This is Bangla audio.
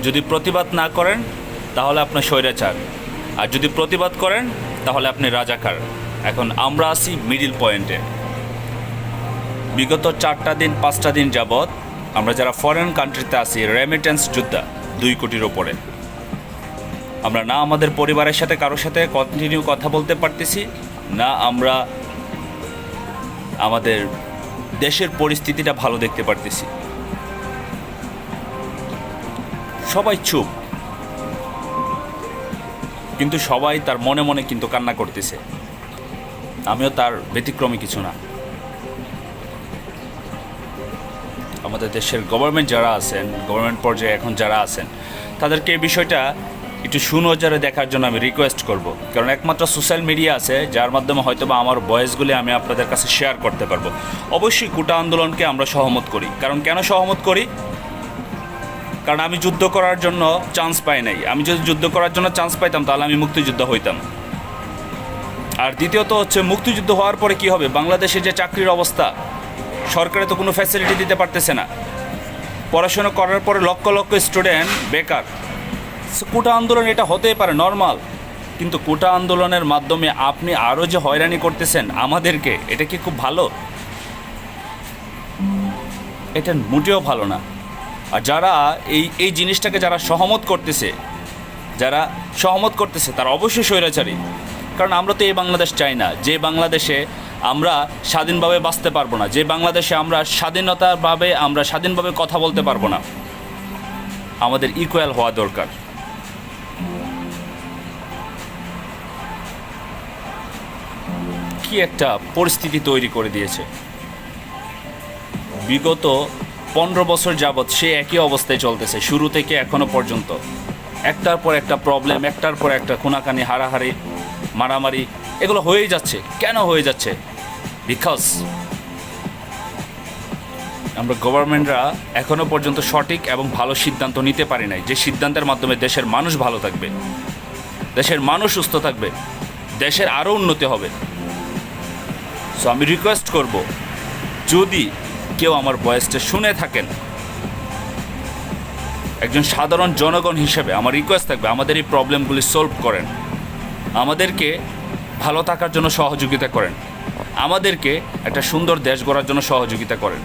যদি প্রতিবাদ না করেন তাহলে আপনি স্বৈরাচার, আর যদি প্রতিবাদ করেন তাহলে আপনি রাজাকার। এখন আমরা আছি মিডিল পয়েন্টে। বিগত 4টা দিন 5টা দিন যাবৎ আমরা যারা ফরেন কান্ট্রিতে আছি, রেমিটেন্স যোদ্ধা 2 কোটির ওপরে। আমরা না আমাদের পরিবারের সাথে কারোর সাথে কন্টিনিউ কথা বলতে পারতেছি, না আমরা আমাদের দেশের পরিস্থিতিটা ভালো দেখতে পারতেছি। সবাই চুপ, কিন্তু সবাই তার মনে মনে কিন্তু কান্না করতেছে। আমিও তার ব্যতিক্রমী কিছু না। আমাদের দেশের গভর্নমেন্ট যারা আছেন, গভর্নমেন্ট পর্যায়ে এখন যারা আছেন, তাদেরকে এই বিষয়টা একটু সুনজরে দেখার জন্য আমি রিকোয়েস্ট করব। কারণ একমাত্র সোশ্যাল মিডিয়া আছে যার মাধ্যমে হয়তো বা আমার ভয়েসগুলি আমি আপনাদের কাছে শেয়ার করতে পারবো। অবশ্যই কোটা আন্দোলনকে আমরা সহমত করি। কারণ কেন সহমত করি? কারণ আমি যুদ্ধ করার জন্য চান্স পাই নাই। আমি যদি যুদ্ধ করার জন্য চান্স পাইতাম তাহলে আমি মুক্তিযুদ্ধ হইতাম। আর দ্বিতীয়ত হচ্ছে, মুক্তিযুদ্ধ হওয়ার পরে কি হবে? বাংলাদেশে যে চাকরির অবস্থা, সরকারে তো কোনো ফ্যাসিলিটি দিতে পারতেছে না। পড়াশোনা করার পরে লক্ষ লক্ষ স্টুডেন্ট বেকার। কোটা আন্দোলন এটা হতেই পারে, নর্মাল। কিন্তু কোটা আন্দোলনের মাধ্যমে আপনি আরও যে হয়রানি করতেছেন আমাদেরকে, এটা কি খুব ভালো? এটা মোটেও ভালো না। আর যারা এই জিনিসটাকে যারা সহমত করতেছে তারা অবশ্যই স্বৈরাচারী। কারণ আমরা তো এই বাংলাদেশ চাই না, যে বাংলাদেশে আমরা স্বাধীনভাবে বাঁচতে পারবো না, যে বাংলাদেশে আমরা স্বাধীনভাবে কথা বলতে পারবো না। আমাদের ইকুয়াল হওয়া দরকার। কি একটা পরিস্থিতি তৈরি করে দিয়েছে। বিগত 15 বছর যাবৎ সে একই অবস্থায় চলতেছে, শুরু থেকে এখনো পর্যন্ত। একটার পর একটা প্রবলেম, একটার পর একটা খুনাখানি, হারাহারি, মারামারি, এগুলো হয়েই যাচ্ছে। কেন হয়ে যাচ্ছে? বিকজ আমরা গভর্নমেন্টরা এখনো পর্যন্ত সঠিক এবং ভালো সিদ্ধান্ত নিতে পারি নাই, যে সিদ্ধান্তের মাধ্যমে দেশের মানুষ ভালো থাকবে, দেশের মানুষ সুস্থ থাকবে, দেশের আরও উন্নতি হবে। সো আমি রিকোয়েস্ট করব, যদি কেউ আমার ভয়েসটা শুনে থাকেন, একজন সাধারণ জনগণ হিসেবে আমার রিকোয়েস্ট থাকবে, আমাদের এই প্রবলেমগুলি সলভ করেন, আমাদেরকে ভালো থাকার জন্য সহযোগিতা করেন, আমাদেরকে একটা সুন্দর দেশ গড়ার জন্য সহযোগিতা করেন।